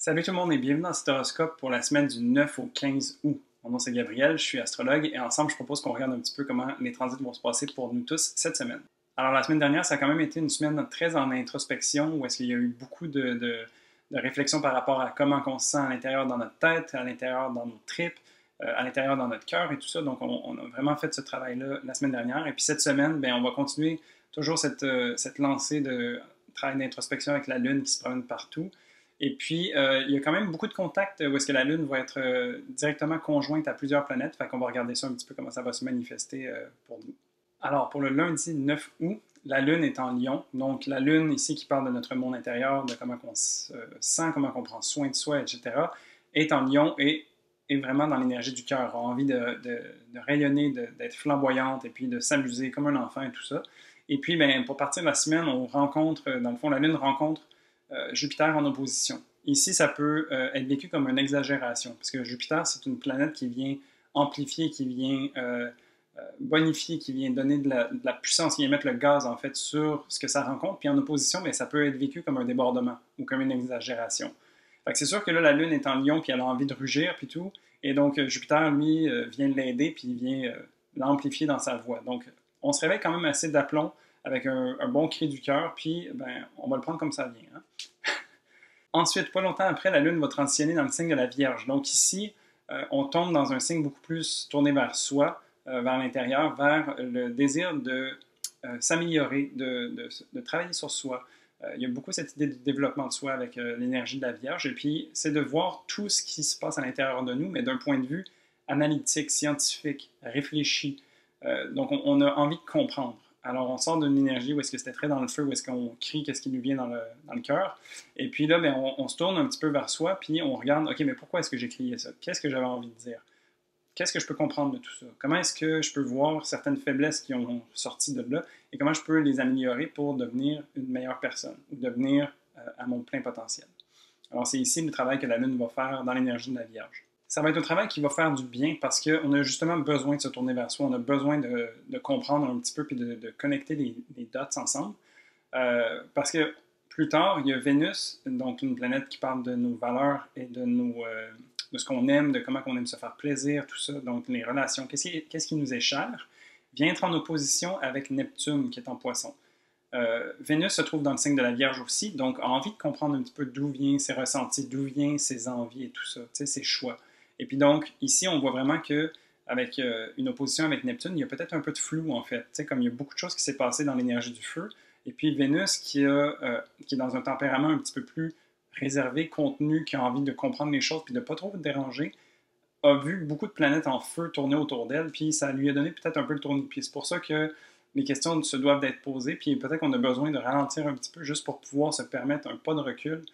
Salut tout le monde et bienvenue dans cet horoscope pour la semaine du 9 au 15 août. Mon nom c'est Gabriel, je suis astrologue et ensemble je propose qu'on regarde un petit peu comment les transits vont se passer pour nous tous cette semaine. Alors la semaine dernière, ça a quand même été une semaine très en introspection où est-ce qu'il y a eu beaucoup de réflexions par rapport à comment on se sent à l'intérieur dans notre tête, à l'intérieur dans nos tripes, à l'intérieur dans notre cœur et tout ça. Donc on a vraiment fait ce travail-là la semaine dernière et puis cette semaine, ben, on va continuer toujours cette lancée de travail d'introspection avec la Lune qui se promène partout. Et puis, il y a quand même beaucoup de contacts où est-ce que la Lune va être directement conjointe à plusieurs planètes. Fait qu'on va regarder ça un petit peu, comment ça va se manifester pour nous. Alors, pour le lundi 9 août, la Lune est en Lion. Donc, la Lune ici qui parle de notre monde intérieur, de comment on se sent, comment on prend soin de soi, etc., est en Lion et est vraiment dans l'énergie du cœur, a envie de rayonner, d'être flamboyante et puis de s'amuser comme un enfant et tout ça. Et puis, ben, pour partir de la semaine, on rencontre, dans le fond, la Lune rencontre Jupiter en opposition. Ici, ça peut être vécu comme une exagération, parce que Jupiter, c'est une planète qui vient amplifier, qui vient bonifier, qui vient donner de la puissance, qui vient mettre le gaz, en fait, sur ce que ça rencontre. Puis en opposition, bien, ça peut être vécu comme un débordement ou comme une exagération. Fait que c'est sûr que là, la Lune est en Lion, puis elle a envie de rugir, puis tout. Et donc, Jupiter, lui, vient l'aider, puis il vient l'amplifier dans sa voix. Donc, on se réveille quand même assez d'aplomb avec un bon cri du cœur, puis ben, on va le prendre comme ça vient. Hein? Ensuite, pas longtemps après, la Lune va transitionner dans le signe de la Vierge. Donc ici, on tombe dans un signe beaucoup plus tourné vers soi, vers l'intérieur, vers le désir de s'améliorer, de travailler sur soi. Il y a beaucoup cette idée de développement de soi avec l'énergie de la Vierge. Et puis, c'est de voir tout ce qui se passe à l'intérieur de nous, mais d'un point de vue analytique, scientifique, réfléchi. Donc, on a envie de comprendre. Alors, on sort d'une énergie où est-ce que c'était très dans le feu, où est-ce qu'on crie qu'est-ce qui nous vient dans le cœur. Et puis là, ben, on se tourne un petit peu vers soi, puis on regarde, OK, mais pourquoi est-ce que j'ai crié ça? Qu'est-ce que j'avais envie de dire? Qu'est-ce que je peux comprendre de tout ça? Comment est-ce que je peux voir certaines faiblesses qui ont sorti de là et comment je peux les améliorer pour devenir une meilleure personne ou devenir à mon plein potentiel? Alors, c'est ici le travail que la Lune va faire dans l'énergie de la Vierge. Ça va être un travail qui va faire du bien parce qu'on a justement besoin de se tourner vers soi, on a besoin de comprendre un petit peu puis de connecter les dots ensemble. Parce que plus tard, il y a Vénus, donc une planète qui parle de nos valeurs et de ce qu'on aime, de comment on aime se faire plaisir, tout ça, donc les relations, qu'est-ce qui nous est cher, vient être en opposition avec Neptune qui est en Poisson. Vénus se trouve dans le signe de la Vierge aussi, donc a envie de comprendre un petit peu d'où viennent ses ressentis, d'où viennent ses envies et tout ça, ses choix. Et puis donc, ici, on voit vraiment que avec une opposition avec Neptune, il y a peut-être un peu de flou en fait, comme il y a beaucoup de choses qui s'est passé dans l'énergie du feu, et puis Vénus qui est dans un tempérament un petit peu plus réservé, contenu, qui a envie de comprendre les choses puis de ne pas trop déranger, a vu beaucoup de planètes en feu tourner autour d'elle, puis ça lui a donné peut-être un peu le tournis-pied. C'est pour ça que les questions se doivent d'être posées, puis peut-être qu'on a besoin de ralentir un petit peu juste pour pouvoir se permettre un pas de recul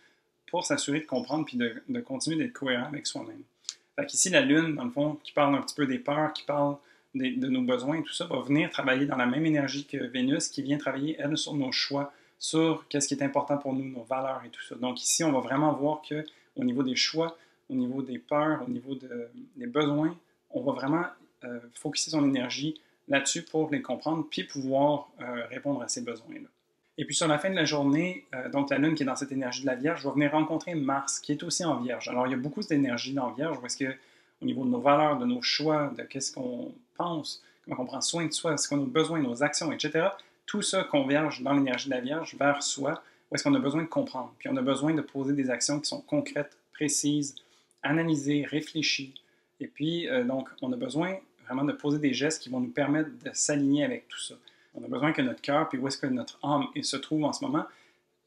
pour s'assurer de comprendre puis de continuer d'être cohérent avec soi-même. Fait qu'ici, la Lune, dans le fond, qui parle un petit peu des peurs, qui parle de nos besoins et tout ça, va venir travailler dans la même énergie que Vénus, qui vient travailler, elle, sur nos choix, sur qu'est-ce qui est important pour nous, nos valeurs et tout ça. Donc ici, on va vraiment voir qu'au niveau des choix, au niveau des peurs, au niveau des besoins, on va vraiment focuser son énergie là-dessus pour les comprendre, puis pouvoir répondre à ces besoins-là. Et puis sur la fin de la journée, donc la Lune qui est dans cette énergie de la Vierge va venir rencontrer Mars qui est aussi en Vierge. Alors il y a beaucoup d'énergie dans Vierge parce que au niveau de nos valeurs, de nos choix, de qu'est-ce qu'on pense, comment on prend soin de soi, ce qu'on a besoin, nos actions, etc., tout ça converge dans l'énergie de la Vierge vers soi, où est-ce qu'on a besoin de comprendre. Puis on a besoin de poser des actions qui sont concrètes, précises, analysées, réfléchies. Et puis donc on a besoin vraiment de poser des gestes qui vont nous permettre de s'aligner avec tout ça. On a besoin que notre cœur, puis où est-ce que notre âme se trouve en ce moment,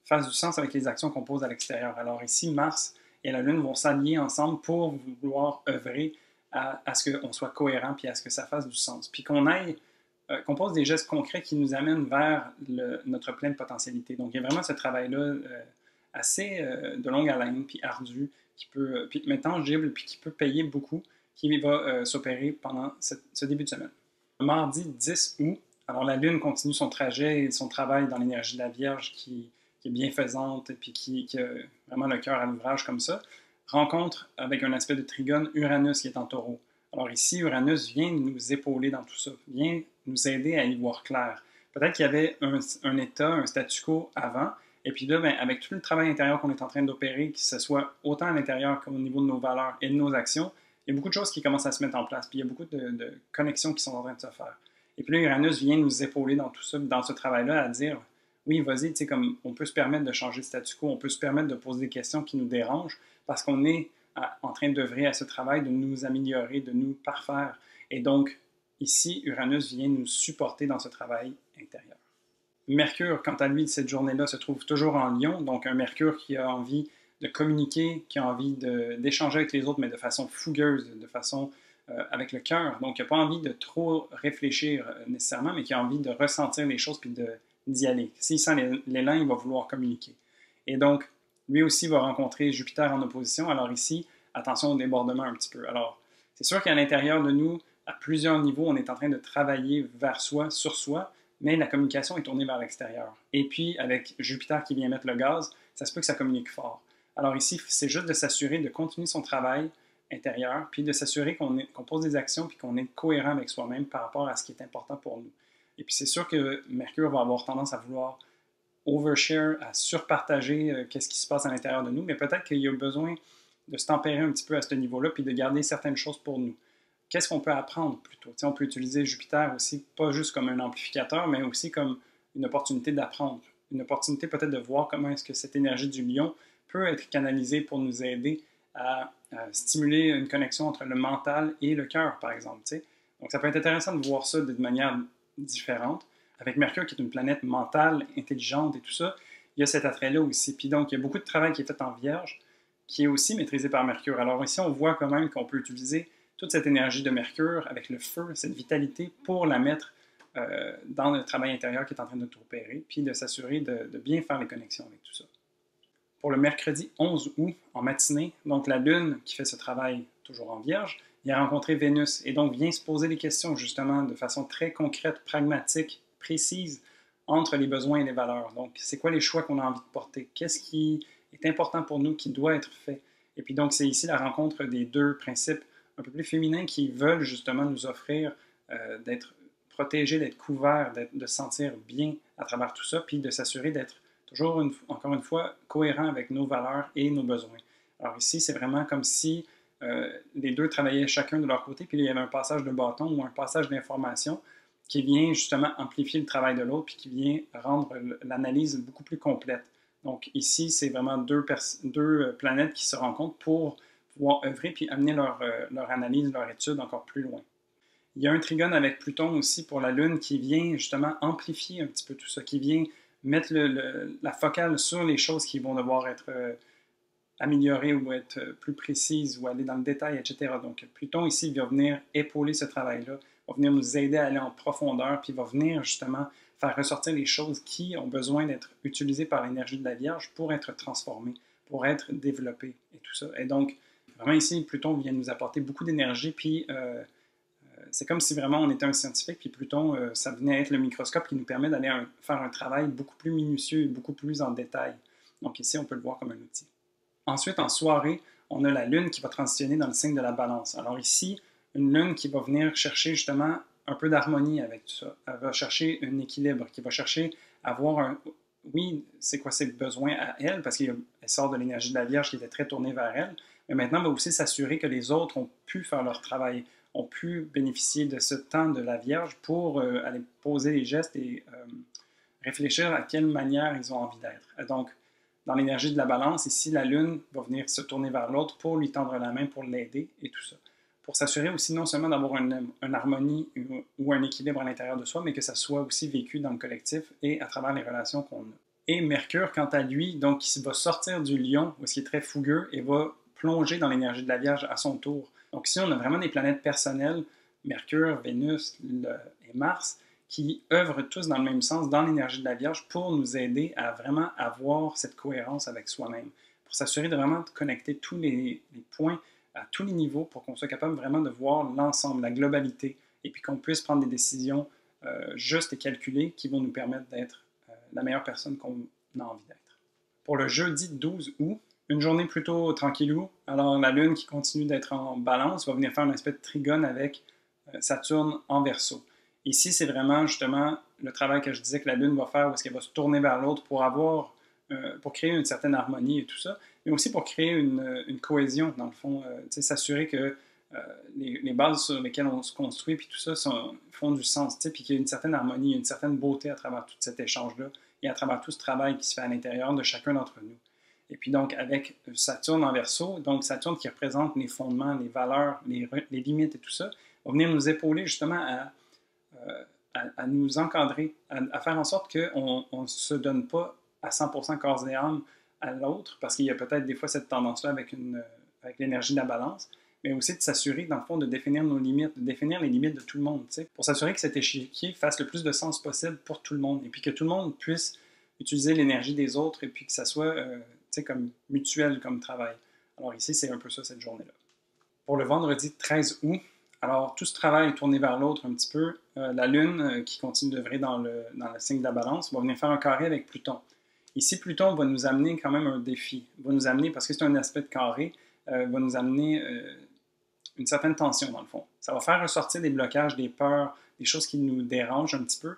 fasse du sens avec les actions qu'on pose à l'extérieur. Alors ici, Mars et la Lune vont s'allier ensemble pour vouloir œuvrer à ce qu'on soit cohérent, puis à ce que ça fasse du sens. Puis qu'on pose des gestes concrets qui nous amènent vers notre pleine potentialité. Donc il y a vraiment ce travail-là assez de longue haleine, puis ardu, puis mais tangible, puis qui peut payer beaucoup, qui va s'opérer pendant ce début de semaine. Mardi 10 août, alors la Lune continue son trajet et son travail dans l'énergie de la Vierge qui est bienfaisante et puis qui a vraiment le cœur à l'ouvrage comme ça, rencontre avec un aspect de trigone Uranus qui est en Taureau. Alors ici, Uranus vient nous épauler dans tout ça, vient nous aider à y voir clair. Peut-être qu'il y avait un état, un statu quo avant, Et puis là, ben, avec tout le travail intérieur qu'on est en train d'opérer, que ce soit autant à l'intérieur qu'au niveau de nos valeurs et de nos actions, il y a beaucoup de choses qui commencent à se mettre en place, puis il y a beaucoup de connexions qui sont en train de se faire. Et puis là, Uranus vient nous épauler dans tout ça, dans ce travail-là, à dire, oui, vas-y, tu sais, comme on peut se permettre de changer de statu quo, on peut se permettre de poser des questions qui nous dérangent, parce qu'on est en train d'œuvrer à ce travail, de nous améliorer, de nous parfaire. Et donc, ici, Uranus vient nous supporter dans ce travail intérieur. Mercure, quant à lui, de cette journée-là, se trouve toujours en Lion, donc un Mercure qui a envie de communiquer, qui a envie d'échanger avec les autres, mais de façon fougueuse, de façon avec le cœur. Donc, il n'a pas envie de trop réfléchir nécessairement, mais qui a envie de ressentir les choses puis d'y aller. S'il sent l'élan, il va vouloir communiquer. Et donc, lui aussi va rencontrer Jupiter en opposition. Alors ici, attention au débordement un petit peu. Alors, c'est sûr qu'à l'intérieur de nous, à plusieurs niveaux, on est en train de travailler vers soi, sur soi, mais la communication est tournée vers l'extérieur. Et puis, avec Jupiter qui vient mettre le gaz, ça se peut que ça communique fort. Alors ici, c'est juste de s'assurer de continuer son travail intérieur, puis de s'assurer qu'on pose des actions, puis qu'on est cohérent avec soi-même par rapport à ce qui est important pour nous. Et puis c'est sûr que Mercure va avoir tendance à vouloir overshare, à surpartager qu'est-ce qui se passe à l'intérieur de nous, mais peut-être qu'il y a besoin de se tempérer un petit peu à ce niveau-là, puis de garder certaines choses pour nous. Qu'est-ce qu'on peut apprendre plutôt? T'sais, on peut utiliser Jupiter aussi, pas juste comme un amplificateur, mais aussi comme une opportunité d'apprendre. Une opportunité peut-être de voir comment est-ce que cette énergie du lion peut être canalisée pour nous aider à stimuler une connexion entre le mental et le cœur, par exemple. T'sais. Donc ça peut être intéressant de voir ça de manière différente. Avec Mercure, qui est une planète mentale, intelligente et tout ça, il y a cet attrait-là aussi. Puis donc, il y a beaucoup de travail qui est fait en Vierge, qui est aussi maîtrisé par Mercure. Alors ici, on voit quand même qu'on peut utiliser toute cette énergie de Mercure avec le feu, cette vitalité, pour la mettre dans le travail intérieur qui est en train de tout opérer, puis de s'assurer de bien faire les connexions avec tout ça. Pour le mercredi 11 août, en matinée, donc la Lune, qui fait ce travail toujours en Vierge, il a rencontré Vénus, et donc vient se poser des questions, justement, de façon très concrète, pragmatique, précise, entre les besoins et les valeurs. Donc, c'est quoi les choix qu'on a envie de porter? Qu'est-ce qui est important pour nous, qui doit être fait? Et puis donc, c'est ici la rencontre des deux principes un peu plus féminins qui veulent justement nous offrir d'être protégés, d'être couverts, de se sentir bien à travers tout ça, puis de s'assurer d'être toujours, encore une fois, cohérent avec nos valeurs et nos besoins. Alors ici, c'est vraiment comme si les deux travaillaient chacun de leur côté, puis il y avait un passage de bâton ou un passage d'information qui vient justement amplifier le travail de l'autre, puis qui vient rendre l'analyse beaucoup plus complète. Donc ici, c'est vraiment deux planètes qui se rencontrent pour pouvoir œuvrer puis amener leur analyse, leur étude encore plus loin. Il y a un trigone avec Pluton aussi pour la Lune qui vient justement amplifier un petit peu tout ça, qui vient mettre la focale sur les choses qui vont devoir être améliorées ou être plus précises ou aller dans le détail, etc. Donc Pluton ici va venir épauler ce travail-là, va venir nous aider à aller en profondeur, puis va venir justement faire ressortir les choses qui ont besoin d'être utilisées par l'énergie de la Vierge pour être transformées, pour être développées et tout ça. Et donc, vraiment ici, Pluton vient nous apporter beaucoup d'énergie, puis c'est comme si vraiment on était un scientifique, puis Pluton, ça venait être le microscope qui nous permet d'aller faire un travail beaucoup plus minutieux et beaucoup plus en détail. Donc ici, on peut le voir comme un outil. Ensuite, en soirée, on a la Lune qui va transitionner dans le signe de la Balance. Alors ici, une Lune qui va venir chercher justement un peu d'harmonie avec tout ça. Elle va chercher un équilibre, qui va chercher à avoir un... Oui, c'est quoi ses besoins à elle, parce qu'elle sort de l'énergie de la Vierge qui était très tournée vers elle, mais maintenant, elle va aussi s'assurer que les autres ont pu faire leur travail, ont pu bénéficier de ce temps de la Vierge pour aller poser les gestes et réfléchir à quelle manière ils ont envie d'être. Donc, dans l'énergie de la Balance, ici, la Lune va venir se tourner vers l'autre pour lui tendre la main, pour l'aider et tout ça. Pour s'assurer aussi non seulement d'avoir une harmonie ou un équilibre à l'intérieur de soi, mais que ça soit aussi vécu dans le collectif et à travers les relations qu'on a. Et Mercure, quant à lui, donc, il va sortir du Lion, où il est très fougueux, et va plonger dans l'énergie de la Vierge à son tour. Donc ici, on a vraiment des planètes personnelles, Mercure, Vénus et Mars, qui œuvrent tous dans le même sens, dans l'énergie de la Vierge, pour nous aider à vraiment avoir cette cohérence avec soi-même, pour s'assurer de vraiment connecter tous les points à tous les niveaux, pour qu'on soit capable vraiment de voir l'ensemble, la globalité, et puis qu'on puisse prendre des décisions justes et calculées qui vont nous permettre d'être la meilleure personne qu'on a envie d'être. Pour le jeudi 12 août, une journée plutôt tranquillou, alors la Lune qui continue d'être en Balance va venir faire un aspect de trigone avec Saturne en Verseau. Ici, c'est vraiment justement le travail que je disais que la Lune va faire, où est-ce qu'elle va se tourner vers l'autre pour avoir pour créer une certaine harmonie et tout ça, mais aussi pour créer une cohésion, dans le fond, s'assurer que les bases sur lesquelles on se construit, puis tout ça, font du sens, puis qu'il y a une certaine harmonie, une certaine beauté à travers tout cet échange-là, et à travers tout ce travail qui se fait à l'intérieur de chacun d'entre nous. Et puis donc, avec Saturne en Verseau, donc Saturne qui représente les fondements, les valeurs, les limites et tout ça, va venir nous épauler justement à nous encadrer, à faire en sorte qu'on ne se donne pas à 100% corps et âme à l'autre, parce qu'il y a peut-être des fois cette tendance-là avec l'énergie de la balance, mais aussi de s'assurer, dans le fond, de définir nos limites, de définir les limites de tout le monde, pour s'assurer que cet échiquier fasse le plus de sens possible pour tout le monde, et puis que tout le monde puisse utiliser l'énergie des autres, et puis que ça soit comme mutuel comme travail. Alors ici, c'est un peu ça, cette journée-là. Pour le vendredi 13 août, alors tout ce travail est tourné vers l'autre un petit peu. La Lune, qui continue d'œuvrer dans le signe de la Balance, va venir faire un carré avec Pluton. Ici, Pluton va nous amener quand même un défi. Va nous amener, parce que c'est un aspect de carré, va nous amener une certaine tension, dans le fond. Ça va faire ressortir des blocages, des peurs, des choses qui nous dérangent un petit peu,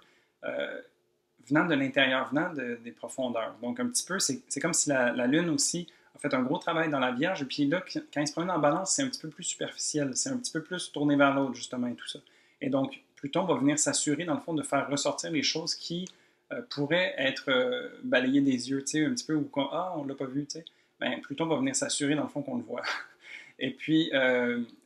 venant de l'intérieur, venant des profondeurs. Donc, un petit peu, c'est comme si la Lune aussi a fait un gros travail dans la Vierge, et puis là, quand il se promène en Balance, c'est un petit peu plus superficiel, c'est un petit peu plus tourné vers l'autre, justement, et tout ça. Et donc, Pluton va venir s'assurer, dans le fond, de faire ressortir les choses qui pourraient être balayées des yeux, tu sais, un petit peu, ou on l'a pas vu, tu sais. Ben, Pluton va venir s'assurer, dans le fond, qu'on le voit. Et puis,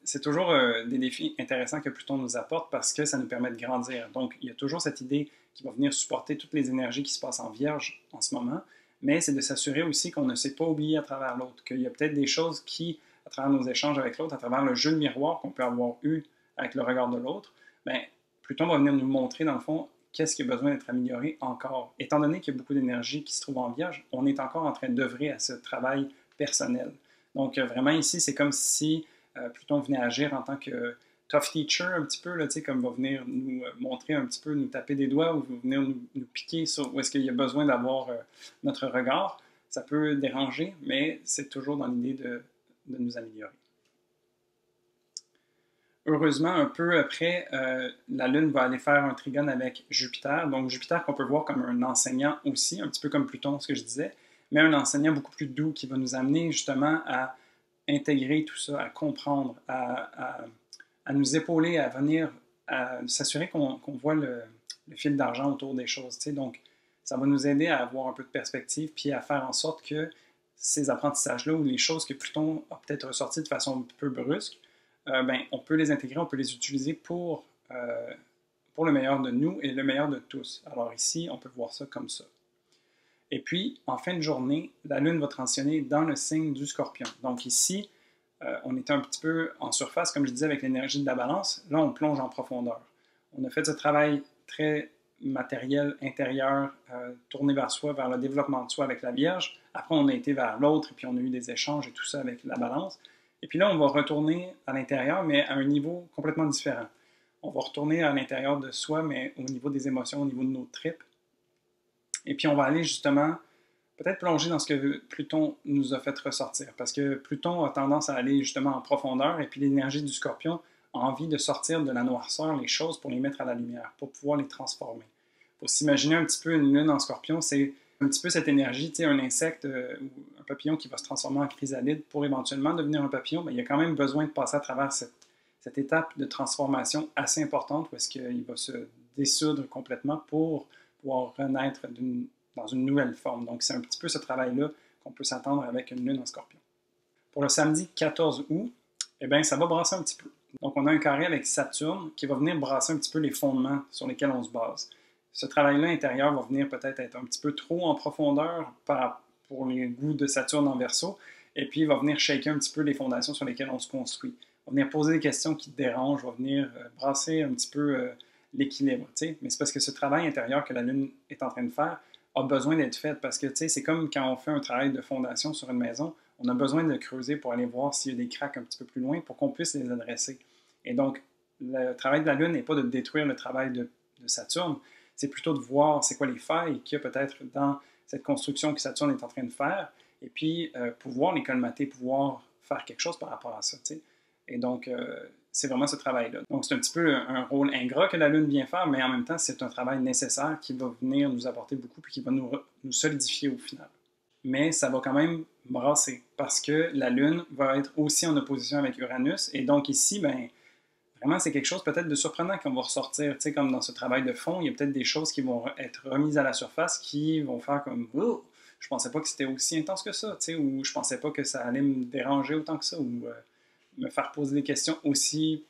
c'est toujours des défis intéressants que Pluton nous apporte parce que ça nous permet de grandir. Donc, il y a toujours cette idée qui va venir supporter toutes les énergies qui se passent en Vierge en ce moment, mais c'est de s'assurer aussi qu'on ne s'est pas oublié à travers l'autre, qu'il y a peut-être des choses qui, à travers nos échanges avec l'autre, à travers le jeu de miroir qu'on peut avoir eu avec le regard de l'autre, bien, Pluton va venir nous montrer, dans le fond, qu'est-ce qui a besoin d'être amélioré encore. Étant donné qu'il y a beaucoup d'énergie qui se trouve en Vierge, on est encore en train d'œuvrer à ce travail personnel. Donc, vraiment, ici, c'est comme si Pluton venait agir en tant que tough teacher, un petit peu, là, comme va venir nous montrer un petit peu, nous taper des doigts ou venir nous piquer sur où est-ce qu'il y a besoin d'avoir notre regard. Ça peut déranger, mais c'est toujours dans l'idée de nous améliorer. Heureusement, un peu après, la Lune va aller faire un trigone avec Jupiter. Donc, Jupiter qu'on peut voir comme un enseignant aussi, un petit peu comme Pluton, ce que je disais, mais un enseignant beaucoup plus doux qui va nous amener justement à intégrer tout ça, à comprendre, à nous épauler, à venir, à s'assurer qu'on voit le fil d'argent autour des choses. Donc, ça va nous aider à avoir un peu de perspective, puis à faire en sorte que ces apprentissages-là, ou les choses que Pluton a peut-être ressorties de façon un peu brusque, on peut les intégrer, on peut les utiliser pour le meilleur de nous et le meilleur de tous. Alors ici, on peut voir ça comme ça. Et puis, en fin de journée, la Lune va transitionner dans le signe du Scorpion. Donc ici, on était un petit peu en surface, comme je disais, avec l'énergie de la Balance. Là, on plonge en profondeur. On a fait ce travail très matériel, intérieur, tourné vers soi, vers le développement de soi avec la Vierge. Après, on a été vers l'autre, et puis on a eu des échanges et tout ça avec la Balance. Et puis là, on va retourner à l'intérieur, mais à un niveau complètement différent. On va retourner à l'intérieur de soi, mais au niveau des émotions, au niveau de nos tripes. Et puis, on va aller justement peut-être plonger dans ce que Pluton nous a fait ressortir. Parce que Pluton a tendance à aller justement en profondeur, et puis l'énergie du Scorpion a envie de sortir de la noirceur les choses pour les mettre à la lumière, pour pouvoir les transformer. Il faut s'imaginer un petit peu une lune en Scorpion, c'est un petit peu cette énergie, tu sais, un insecte ou un papillon qui va se transformer en chrysalide pour éventuellement devenir un papillon, mais il y a quand même besoin de passer à travers cette étape de transformation assez importante où est-ce qu'il va se dissoudre complètement pour pouvoir renaître dans une nouvelle forme. Donc, c'est un petit peu ce travail-là qu'on peut s'attendre avec une lune en Scorpion. Pour le samedi 14 août, eh bien, ça va brasser un petit peu. Donc, on a un carré avec Saturne qui va venir brasser un petit peu les fondements sur lesquels on se base. Ce travail-là intérieur va venir peut-être être un petit peu trop en profondeur pour les goûts de Saturne en Verseau, et puis il va venir shaker un petit peu les fondations sur lesquelles on se construit. Il va venir poser des questions qui te dérangent, va venir brasser un petit peu l'équilibre. Mais c'est parce que ce travail intérieur que la Lune est en train de faire a besoin d'être fait, parce que c'est comme quand on fait un travail de fondation sur une maison, on a besoin de creuser pour aller voir s'il y a des cracks un petit peu plus loin pour qu'on puisse les adresser. Et donc, le travail de la Lune n'est pas de détruire le travail de Saturne, c'est plutôt de voir c'est quoi les failles qu'il y a peut-être dans cette construction que Saturne est en train de faire, et puis pouvoir les colmater, pouvoir faire quelque chose par rapport à ça. T'sais. Et donc, c'est vraiment ce travail-là. Donc, c'est un petit peu un rôle ingrat que la Lune vient faire, mais en même temps, c'est un travail nécessaire qui va venir nous apporter beaucoup, puis qui va nous solidifier au final. mais ça va quand même brasser parce que la Lune va être aussi en opposition avec Uranus. Et donc ici, ben, vraiment, c'est quelque chose peut-être de surprenant qu'on va ressortir. Tu sais, comme dans ce travail de fond, il y a peut-être des choses qui vont être remises à la surface qui vont faire comme oh, je pensais pas que c'était aussi intense que ça, tu sais, ou je pensais pas que ça allait me déranger autant que ça, ou me faire poser des questions aussi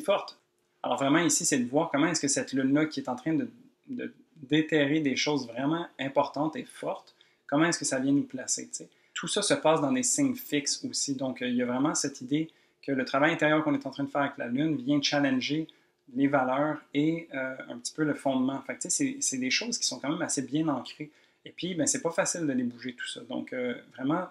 fortes. Alors vraiment, ici, c'est de voir comment est-ce que cette lune-là qui est en train de déterrer des choses vraiment importantes et fortes, comment est-ce que ça vient nous placer, tu sais. Tout ça se passe dans des signes fixes aussi. Donc, il y a vraiment cette idée que le travail intérieur qu'on est en train de faire avec la Lune vient challenger les valeurs et un petit peu le fondement. Fait que, c'est des choses qui sont quand même assez bien ancrées. Et puis, ben, c'est pas facile de les bouger tout ça. Donc, vraiment,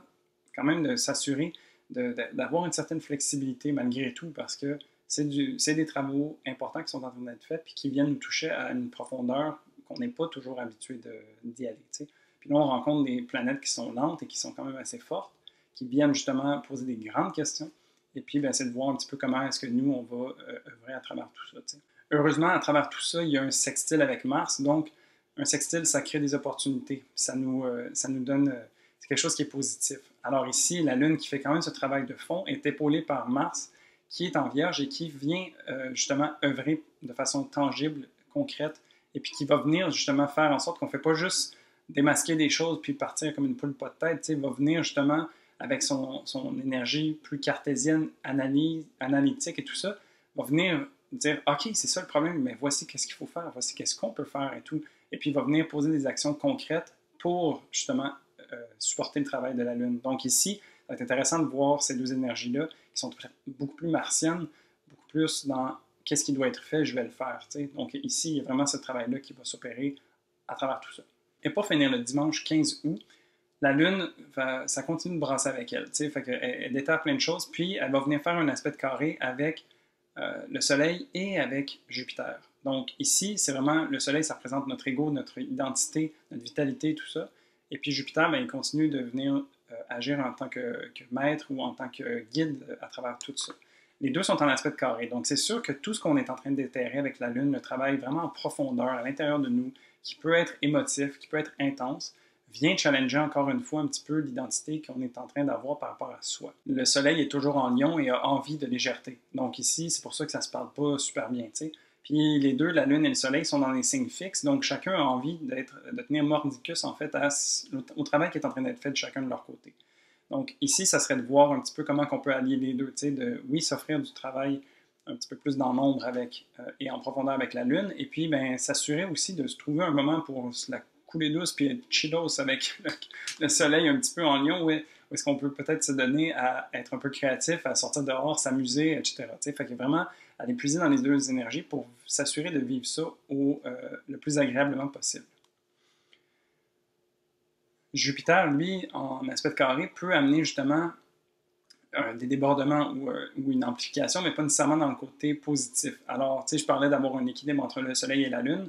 quand même, de s'assurer d'avoir une certaine flexibilité malgré tout, parce que c'est des travaux importants qui sont en train d'être faits puis qui viennent nous toucher à une profondeur qu'on n'est pas toujours habitué d'y aller. T'sais. Puis là, on rencontre des planètes qui sont lentes et qui sont quand même assez fortes, qui viennent justement poser des grandes questions. Et puis, ben, c'est de voir un petit peu comment est-ce que nous, on va œuvrer à travers tout ça. T'sais. Heureusement, à travers tout ça, il y a un sextile avec Mars. Donc, un sextile, ça crée des opportunités. Ça nous donne... c'est quelque chose qui est positif. Alors ici, la Lune qui fait quand même ce travail de fond est épaulée par Mars, qui est en Vierge et qui vient justement œuvrer de façon tangible, concrète, et puis qui va venir justement faire en sorte qu'on ne fait pas juste démasquer des choses puis partir comme une poule pas de tête. Il va venir justement avec son énergie plus cartésienne, analytique et tout ça, va venir dire « OK, c'est ça le problème, mais voici qu'est-ce qu'il faut faire, voici qu'est-ce qu'on peut faire et tout. » Et puis il va venir poser des actions concrètes pour justement supporter le travail de la Lune. Donc ici, ça va être intéressant de voir ces deux énergies-là qui sont beaucoup plus martiennes, beaucoup plus dans qu'est-ce qui doit être fait, je vais le faire. T'sais. Donc ici, il y a vraiment ce travail-là qui va s'opérer à travers tout ça. Et pour finir, le dimanche 15 août, la Lune, ça continue de brasser avec elle. Fait elle déterre plein de choses, puis elle va venir faire un aspect de carré avec le Soleil et avec Jupiter. Donc ici, c'est vraiment le Soleil, ça représente notre ego, notre identité, notre vitalité, tout ça. Et puis Jupiter, ben, il continue de venir agir en tant que maître ou en tant que guide à travers tout ça. Les deux sont en aspect de carré. Donc c'est sûr que tout ce qu'on est en train de déterrer avec la Lune, le travail vraiment en profondeur à l'intérieur de nous, qui peut être émotif, qui peut être intense, vient challenger encore une fois un petit peu l'identité qu'on est en train d'avoir par rapport à soi. Le Soleil est toujours en Lion et a envie de légèreté. Donc ici, c'est pour ça que ça se parle pas super bien, tu sais. Puis les deux, la Lune et le Soleil, sont dans des signes fixes, donc chacun a envie de tenir mordicus en fait au travail qui est en train d'être fait de chacun de leur côté. Donc ici, ça serait de voir un petit peu comment on peut allier les deux, tu sais, oui, s'offrir du travail un petit peu plus dans l'ombre et en profondeur avec la Lune, et puis ben, s'assurer aussi de se trouver un moment pour se la couler douce puis être chillos avec le Soleil un petit peu en Lion, où est-ce qu'on peut peut-être se donner à être un peu créatif, à sortir dehors, s'amuser, etc. T'sais. Fait que vraiment aller puiser dans les deux énergies pour s'assurer de vivre ça le plus agréablement possible. Jupiter, lui, en aspect de carré, peut amener justement des débordements ou une amplification, mais pas nécessairement dans le côté positif. Alors, tu sais, je parlais d'avoir un équilibre entre le Soleil et la Lune.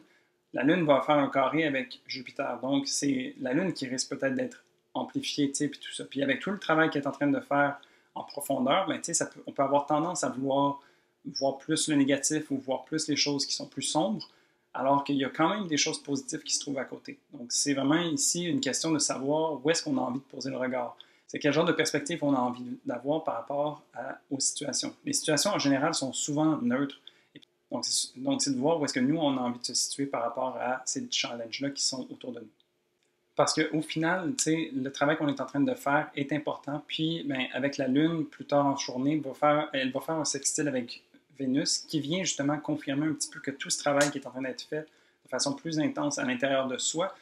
La Lune va faire un carré avec Jupiter. Donc, c'est la Lune qui risque peut-être d'être amplifiée, tu sais, puis tout ça. Puis avec tout le travail qu'elle est en train de faire en profondeur, ben, tu sais, on peut avoir tendance à vouloir voir plus le négatif ou voir plus les choses qui sont plus sombres, alors qu'il y a quand même des choses positives qui se trouvent à côté. Donc, c'est vraiment ici une question de savoir où est-ce qu'on a envie de poser le regard. C'est quel genre de perspective on a envie d'avoir par rapport aux situations. Les situations, en général, sont souvent neutres. Donc, c'est de voir où est-ce que nous, on a envie de se situer par rapport à ces challenges-là qui sont autour de nous. Parce qu'au final, le travail qu'on est en train de faire est important. Puis, ben, avec la Lune, plus tard en journée, elle va faire un sextile avec Vénus qui vient justement confirmer un petit peu que tout ce travail qui est en train d'être fait de façon plus intense à l'intérieur de soi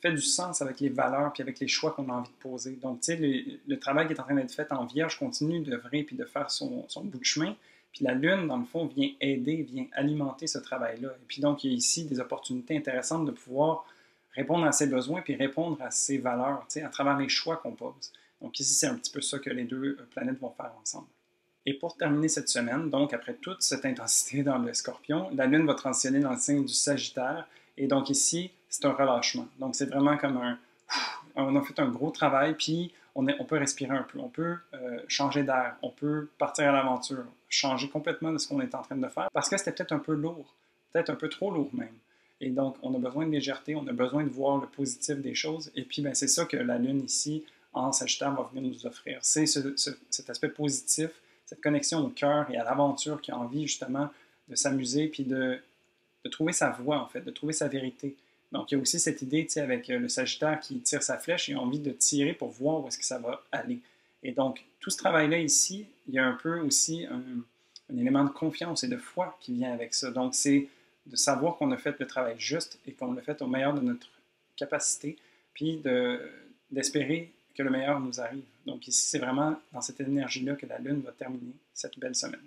fait du sens avec les valeurs puis avec les choix qu'on a envie de poser. Donc, tu sais, le travail qui est en train d'être fait en Vierge continue d'œuvrer puis de faire son bout de chemin. Puis la Lune, dans le fond, vient aider, vient alimenter ce travail-là. Et puis donc, il y a ici des opportunités intéressantes de pouvoir répondre à ses besoins puis répondre à ses valeurs, tu sais, à travers les choix qu'on pose. Donc ici, c'est un petit peu ça que les deux planètes vont faire ensemble. Et pour terminer cette semaine, donc après toute cette intensité dans le Scorpion, la Lune va transitionner dans le signe du Sagittaire. Et donc ici, c'est un relâchement. Donc c'est vraiment comme on a fait un gros travail, puis on peut respirer un peu, on peut changer d'air, on peut partir à l'aventure, changer complètement de ce qu'on est en train de faire, parce que c'était peut-être un peu lourd, peut-être un peu trop lourd même. Et donc, on a besoin de légèreté, on a besoin de voir le positif des choses. Et puis, ben, c'est ça que la Lune ici, en Sagittaire, va venir nous offrir. C'est cet aspect positif, cette connexion au cœur et à l'aventure qui a envie justement de s'amuser puis de trouver sa voie, en fait, de trouver sa vérité. Donc, il y a aussi cette idée, tu sais, avec le Sagittaire qui tire sa flèche et a envie de tirer pour voir où est-ce que ça va aller. Et donc, tout ce travail-là ici, il y a un peu aussi un élément de confiance et de foi qui vient avec ça. Donc, c'est de savoir qu'on a fait le travail juste et qu'on l'a fait au meilleur de notre capacité, puis d'espérer que le meilleur nous arrive. Donc, ici, c'est vraiment dans cette énergie-là que la Lune va terminer cette belle semaine.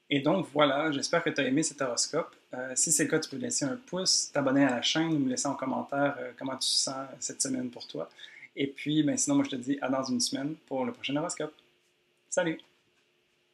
Et donc voilà, j'espère que tu as aimé cet horoscope. Si c'est le cas, tu peux laisser un pouce, t'abonner à la chaîne ou me laisser en commentaire comment tu sens cette semaine pour toi. Et puis, ben, sinon, moi je te dis à dans une semaine pour le prochain horoscope. Salut!